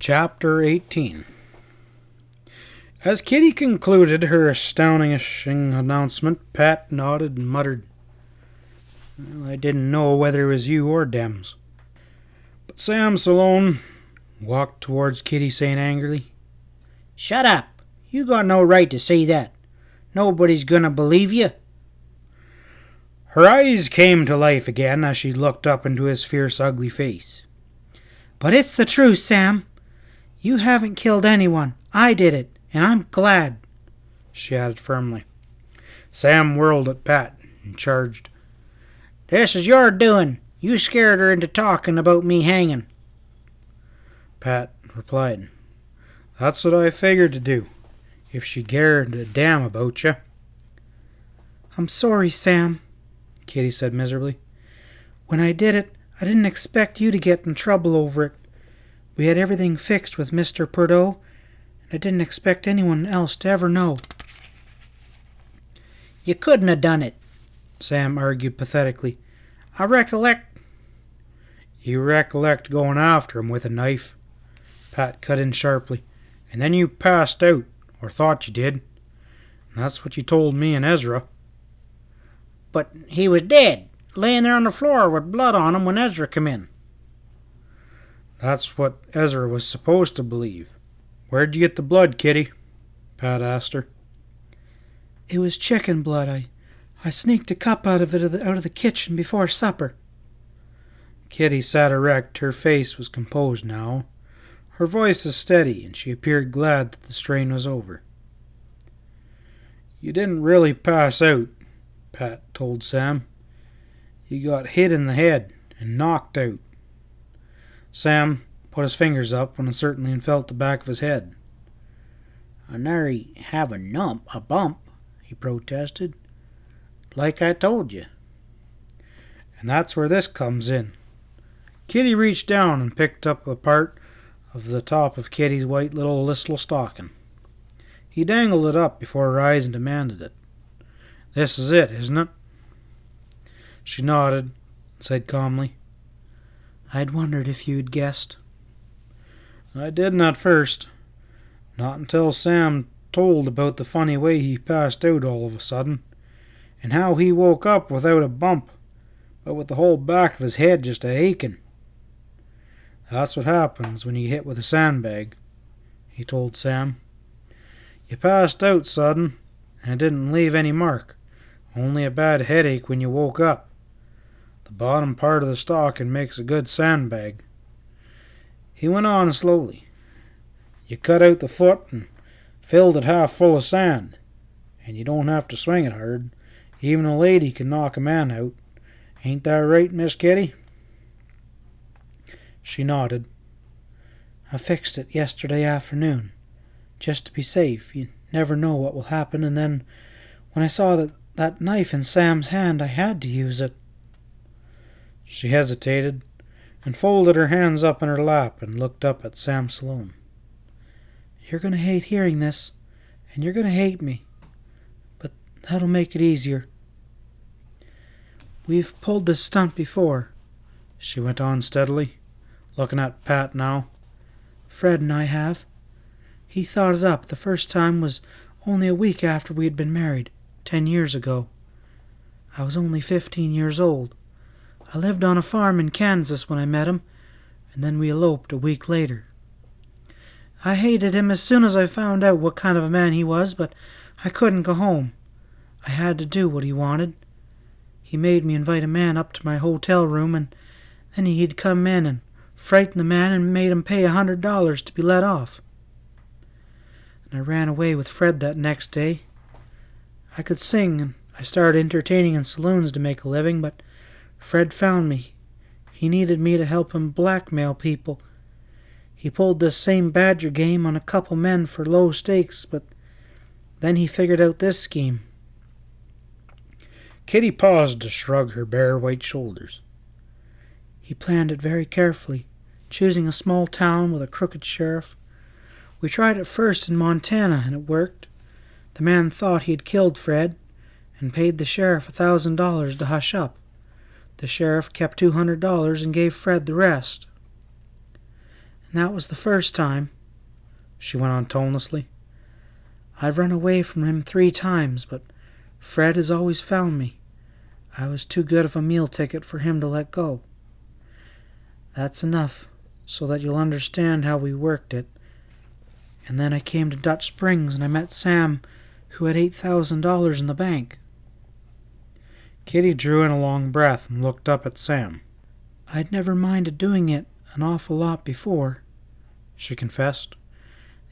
Chapter 18. As Kitty concluded her astounding announcement, Pat nodded and muttered, "Well, I didn't know whether it was you or Dems." But Sam SLOAN walked towards Kitty, saying angrily, "Shut up! You got no right to say that. Nobody's gonna believe you." Her eyes came to life again as she looked up into his fierce, ugly face. "But it's the truth, Sam. You haven't killed anyone. I did it, and I'm glad," she added firmly. Sam whirled at Pat and charged, "This is your doing. You scared her into talking about me hanging." Pat replied, "That's what I figured to do, if she cared a damn about you." "I'm sorry, Sam," Kitty said miserably. "When I did it, I didn't expect you to get in trouble over it. We had everything fixed with Mr. Perdot, and I didn't expect anyone else to ever know." "You couldn't have done it," Sam argued pathetically. "I recollect—" "You recollect going after him with a knife," Pat cut in sharply, "and then you passed out, or thought you did. And that's what you told me and EZRA." "But he was dead, laying there on the floor with blood on him when EZRA come in." "That's what EZRA was supposed to believe. Where'd you get the blood, Kitty?" Pat asked her. "It was chicken blood. I sneaked a cup out of the kitchen before supper." Kitty sat erect. Her face was composed now. Her voice was steady, and she appeared glad that the strain was over. "You didn't really pass out," Pat told Sam. "You got hit in the head and knocked out." Sam put his fingers up uncertainly and felt the back of his head. "I nary have a bump," he protested. "Like I told you." "And that's where this comes in." Kitty reached down and picked up a part of the top of Kitty's white little listless stocking. He dangled it up before her eyes and demanded it. "This is it, isn't it?" She nodded and said calmly, "I'd wondered if you'd guessed." "I didn't at first. Not until Sam told about the funny way he passed out all of a sudden, and how he woke up without a bump, but with the whole back of his head just a-aching. That's what happens when you get hit with a sandbag," he told Sam. "You passed out sudden, and it didn't leave any mark, only a bad headache when you woke up. The bottom part of the stocking makes a good sandbag." He went on slowly. "You cut out the foot and filled it half full of sand, and you don't have to swing it hard. Even a lady can knock a man out. Ain't that right, Miss Kitty?" She nodded. "I fixed it yesterday afternoon, just to be safe. You never know what will happen, and then when I saw that knife in Sam's hand, I had to use it." She hesitated and folded her hands up in her lap and looked up at Sam SLOAN. "You're going to hate hearing this, and you're going to hate me, but that'll make it easier. We've pulled this stunt before," she went on steadily, looking at Pat now. "Fred and I have. He thought it up. The first time was only a week after we had been married, 10 years ago. I was only 15 years old. I lived on a farm in Kansas when I met him, and then we eloped a week later. I hated him as soon as I found out what kind of a man he was, but I couldn't go home. I had to do what he wanted. He made me invite a man up to my hotel room, and then he'd come in and frighten the man and made him pay $100 to be let off. And I ran away with Fred that next day. I could sing, and I started entertaining in saloons to make a living, but Fred found me. He needed me to help him blackmail people. He pulled this same badger game on a couple men for low stakes, but then he figured out this scheme." Kitty paused to shrug her bare white shoulders. "He planned it very carefully, choosing a small town with a crooked sheriff. We tried it first in Montana, and it worked. The man thought he had killed Fred and paid the sheriff $1,000 to hush up. The sheriff kept $200 and gave Fred the rest. And that was the first time," she went on tonelessly. "I've run away from him 3 times, but Fred has always found me. I was too good of a meal ticket for him to let go. That's enough, so that you'll understand how we worked it. And then I came to Dutch Springs and I met Sam, who had $8,000 in the bank." Kitty drew in a long breath and looked up at Sam. "I'd never minded doing it an awful lot before," she confessed.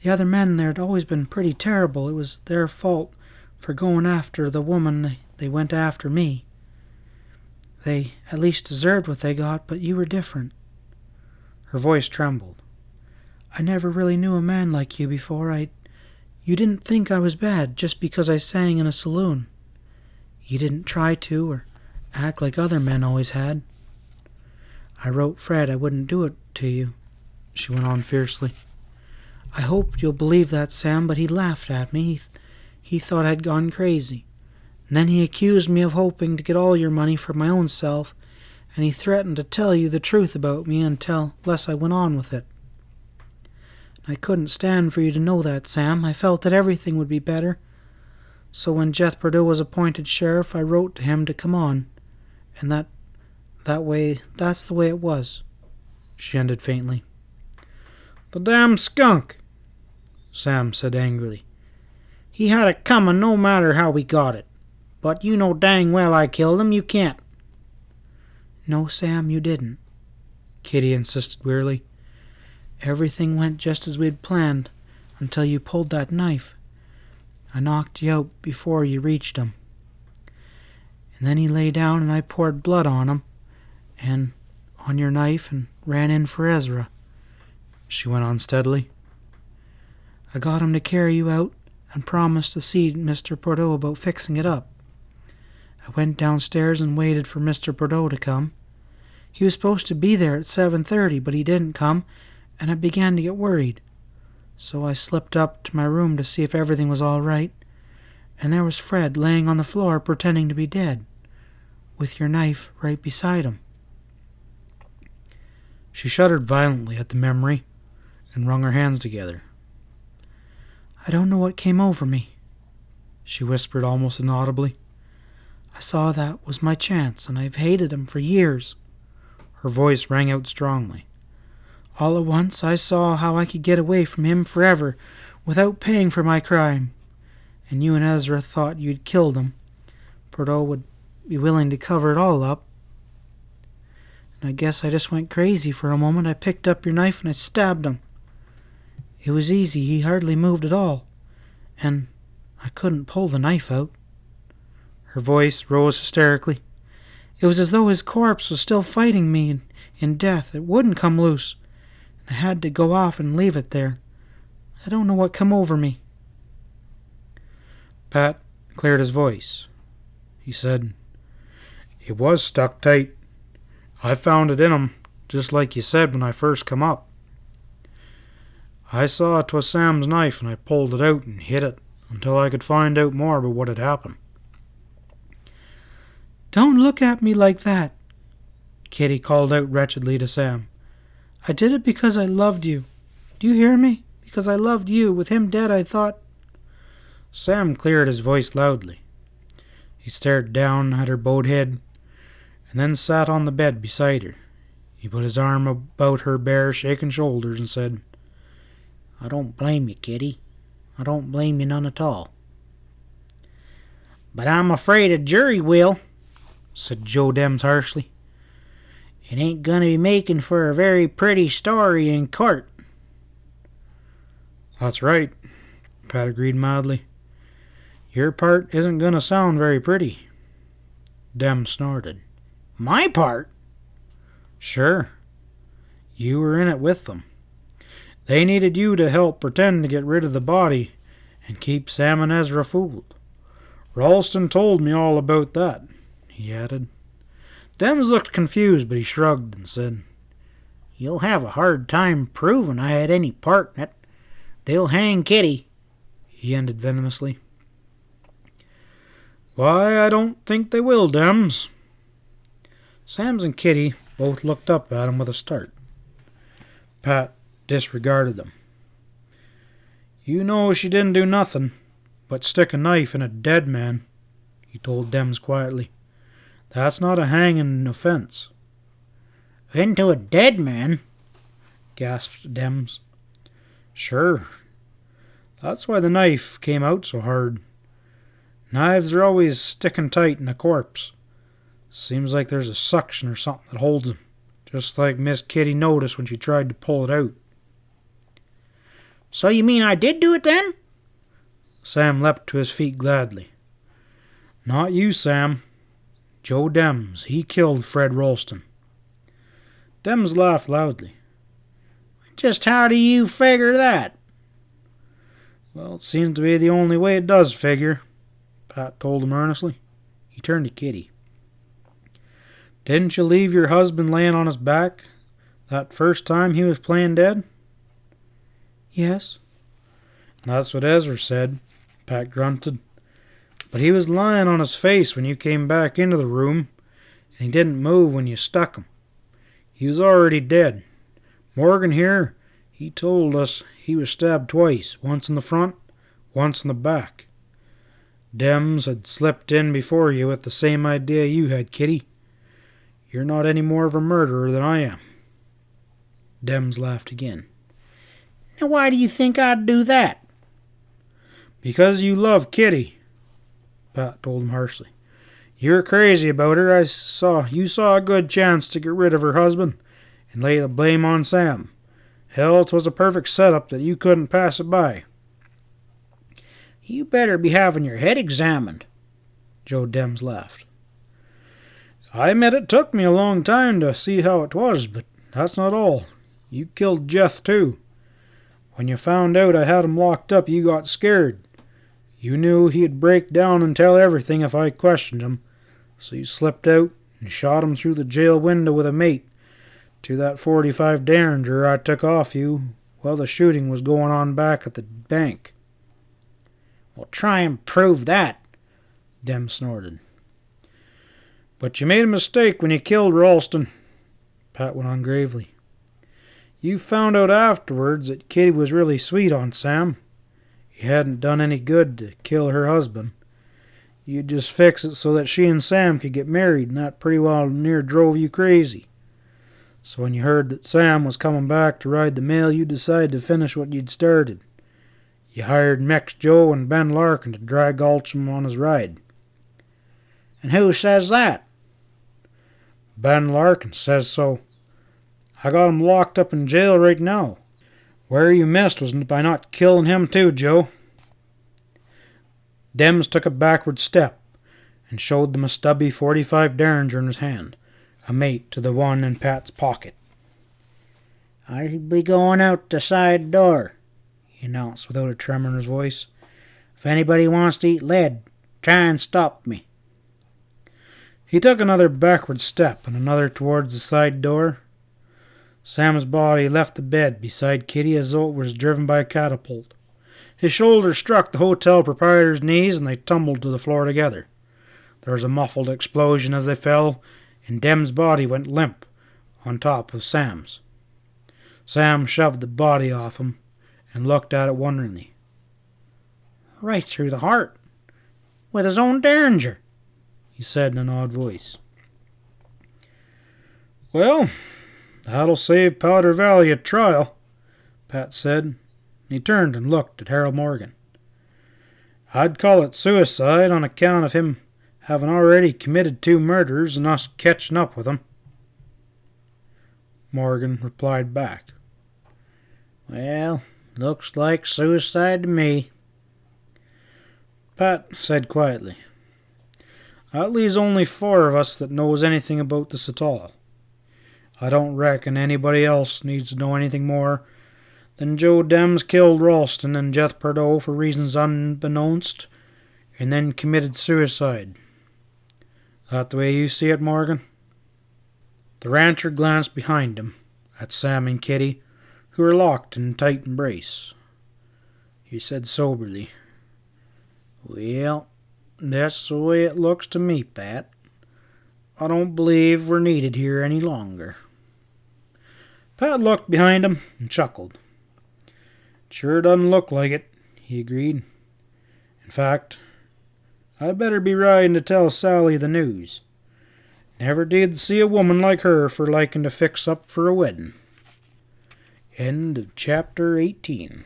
"The other men there had always been pretty terrible. It was their fault for going after the woman. They went after me. They at least deserved what they got, but you were different." Her voice trembled. "I never really knew a man like you before. You didn't think I was bad just because I sang in a saloon. You didn't try to or act like other men always had. I wrote Fred I wouldn't do it to you," she went on fiercely. "I hoped you'll believe that, Sam, but he laughed at me. He thought I'd gone crazy. And then he accused me of hoping to get all your money for my own self, and he threatened to tell you the truth about me unless I went on with it. I couldn't stand for you to know that, Sam. I felt that everything would be better. So when Jethro was appointed sheriff, I wrote to him to come on. And that's the way it was," she ended faintly. "The damn skunk!" Sam said angrily. "He had it coming no matter how we got it. But you know dang well I killed him. You can't." "No, Sam, you didn't," Kitty insisted wearily. "Everything went just as we had planned until you pulled that knife. I knocked you out before you reached him. And then he lay down and I poured blood on him and on your knife and ran in for EZRA," she went on steadily. "I got him to carry you out and promised to see Mr. Bordeaux about fixing it up. I went downstairs and waited for Mr. Bordeaux to come. He was supposed to be there at 7:30, but he didn't come, and I began to get worried. So I slipped up to my room to see if everything was all right, and there was Fred laying on the floor pretending to be dead, with your knife right beside him." She shuddered violently at the memory and wrung her hands together. "I don't know what came over me," she whispered almost inaudibly. "I saw that was my chance, and I've hated him for years." Her voice rang out strongly. "All at once I saw how I could get away from him forever without paying for my crime. And you and EZRA thought you'd killed him. Bordeaux would be willing to cover it all up. And I guess I just went crazy for a moment. I picked up your knife and I stabbed him. It was easy. He hardly moved at all. And I couldn't pull the knife out." Her voice rose hysterically. "It was as though his corpse was still fighting me in death. It wouldn't come loose. I had to go off and leave it there. I don't know what come over me." Pat cleared his voice. He said, "It was stuck tight. I found it in him, just like you said when I first come up. I saw 'twas Sam's knife and I pulled it out and hid it until I could find out more about what had happened." "Don't look at me like that," Kitty called out wretchedly to Sam. "I did it because I loved you. Do you hear me? Because I loved you. With him dead, I thought—" Sam cleared his voice loudly. He stared down at her bowed head and then sat on the bed beside her. He put his arm about her bare, shaking shoulders and said, "I don't blame you, Kitty. I don't blame you none at all." "But I'm afraid a jury will," said Joe Dems harshly. "It ain't going to be making for a very pretty story in court." "That's right," Pat agreed mildly. "Your part isn't going to sound very pretty." Dems snorted. "My part?" "Sure. You were in it with them. They needed you to help pretend to get rid of the body and keep Sam and EZRA fooled. Ralston told me all about that," he added. Dems looked confused, but he shrugged and said, "You'll have a hard time proving I had any part in it. They'll hang Kitty," he ended venomously. "Why, I don't think they will, Dems." Sams and Kitty both looked up at him with a start. Pat disregarded them. "You know she didn't do nothing but stick a knife in a dead man," he told Dems quietly. "That's not a hanging offense." "Into a dead man?" gasped Dems. "Sure. That's why the knife came out so hard. Knives are always sticking tight in a corpse. Seems like there's a suction or something that holds them, just like Miss Kitty noticed when she tried to pull it out." "So you mean I did do it then?" Sam leapt to his feet gladly. "Not you, Sam. Joe Dems. He killed Fred Ralston." Dems laughed loudly. "Just how do you figure that?" "Well, it seems to be the only way it does figure," Pat told him earnestly. He turned to Kitty. "Didn't you leave your husband laying on his back that first time he was playing dead?" "Yes." "That's what Ezra said," Pat grunted. "But he was lying on his face when you came back into the room, and he didn't move when you stuck him. He was already dead. Morgan here, he told us he was stabbed twice, once in the front, once in the back. Dems had slipped in before you with the same idea you had, Kitty. You're not any more of a murderer than I am." Dems laughed again. "Now why do you think I'd do that?" "Because you love Kitty," Pat told him harshly. "You're crazy about her. You saw a good chance to get rid of her husband and lay the blame on Sam. Hell, 'twas a perfect setup that you couldn't pass it by." "You better be having your head examined," Joe Dems laughed. "I admit it took me a long time to see how it was, but that's not all. You killed Jeff, too. When you found out I had him locked up, you got scared. You knew he'd break down and tell everything if I questioned him, so you slipped out and shot him through the jail window with a mate to that .45 Derringer I took off you while the shooting was going on back at the bank." "Well, try and prove that," Dem snorted. "But you made a mistake when you killed Ralston," Pat went on gravely. "You found out afterwards that Kitty was really sweet on Sam. It hadn't done any good to kill her husband. You'd just fix it so that she and Sam could get married, and that pretty well near drove you crazy. So when you heard that Sam was coming back to ride the mail, you decided to finish what you'd started. You hired Mex Joe and Ben Larkin to drag gulch him on his ride." "And who says that?" "Ben Larkin says so. I got him locked up in jail right now. Where you missed was by not killing him too, Joe." Dems took a backward step and showed them a stubby .45 Derringer in his hand, a mate to the one in Pat's pocket. "I'll be going out the side door," he announced without a tremor in his voice. "If anybody wants to eat lead, try and stop me." He took another backward step and another towards the side door. Sam's body left the bed beside Kitty as though it was driven by a catapult. His shoulder struck the hotel proprietor's knees and they tumbled to the floor together. There was a muffled explosion as they fell, and Dem's body went limp on top of Sam's. Sam shoved the body off him and looked at it wonderingly. "Right through the heart, with his own Derringer," he said in an odd voice. "Well, that'll save Powder Valley a trial," Pat said, and he turned and looked at Harold Morgan. "I'd call it suicide on account of him having already committed 2 murders and us catching up with him." Morgan replied back. "Well, looks like suicide to me." Pat said quietly, "That leaves only 4 of us that knows anything about this at all. I don't reckon anybody else needs to know anything more than Joe Dems killed Ralston and Jeff Perdot for reasons unbeknownst and then committed suicide. That the way you see it, Morgan?" The rancher glanced behind him at Sam and Kitty, who were locked in tight embrace. He said soberly, "Well, that's the way it looks to me, Pat. I don't believe we're needed here any longer." Pat looked behind him and chuckled. Sure doesn't look like it, he agreed. In fact, I better be riding to tell Sally the news. Never did see a woman like her for liking to fix up for a wedding. End of chapter 18.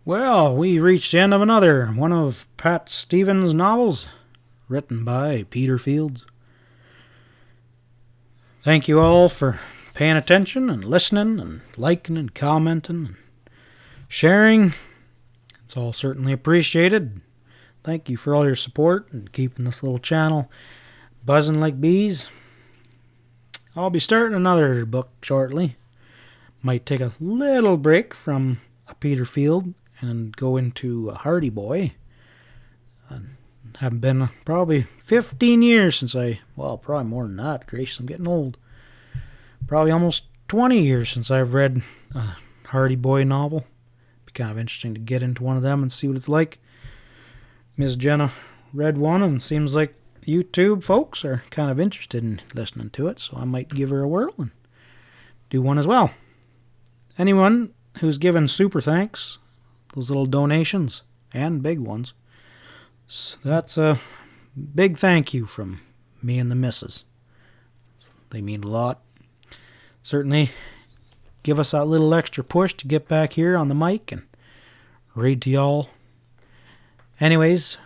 Well, we reached the end of another one of Pat Stevens' novels, written by Peter Fields. Thank you all for paying attention and listening and liking and commenting and sharing. It's all certainly appreciated. Thank you for all your support and keeping this little channel buzzing like bees. I'll be starting another book shortly. Might take a little break from a Peter Field and go into a Hardy Boy. I haven't been probably 15 years since probably more than that. Gracious, I'm getting old. Probably almost 20 years since I've read a Hardy Boy novel. Be kind of interesting to get into one of them and see what it's like. Miss Jenna read one and seems like YouTube folks are kind of interested in listening to it, so I might give her a whirl and do one as well. Anyone who's given super thanks, those little donations, and big ones, so that's a big thank you from me and the missus. They mean a lot. Certainly give us that little extra push to get back here on the mic and read to y'all. Anyways,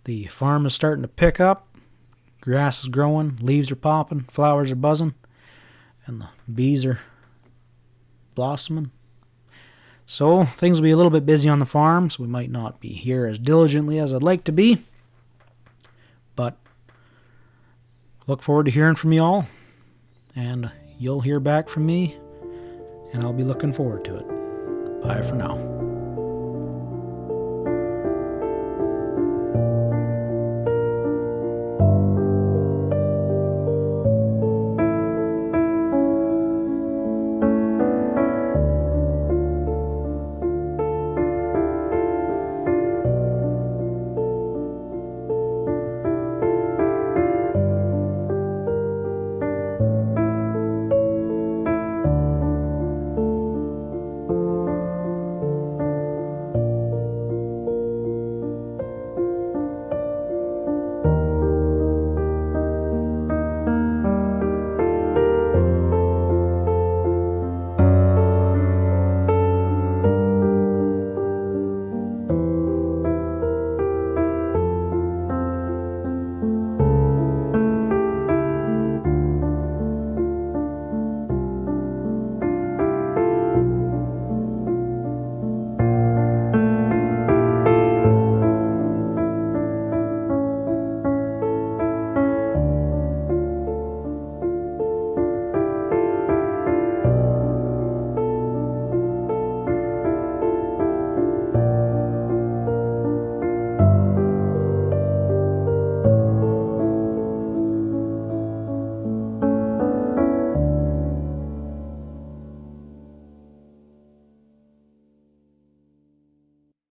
the farm is starting to pick up. Grass is growing, leaves are popping, flowers are buzzing, and the bees are blossoming. So things will be a little bit busy on the farm, so we might not be here as diligently as I'd like to be. But look forward to hearing from y'all, and you'll hear back from me, and I'll be looking forward to it. Bye for now.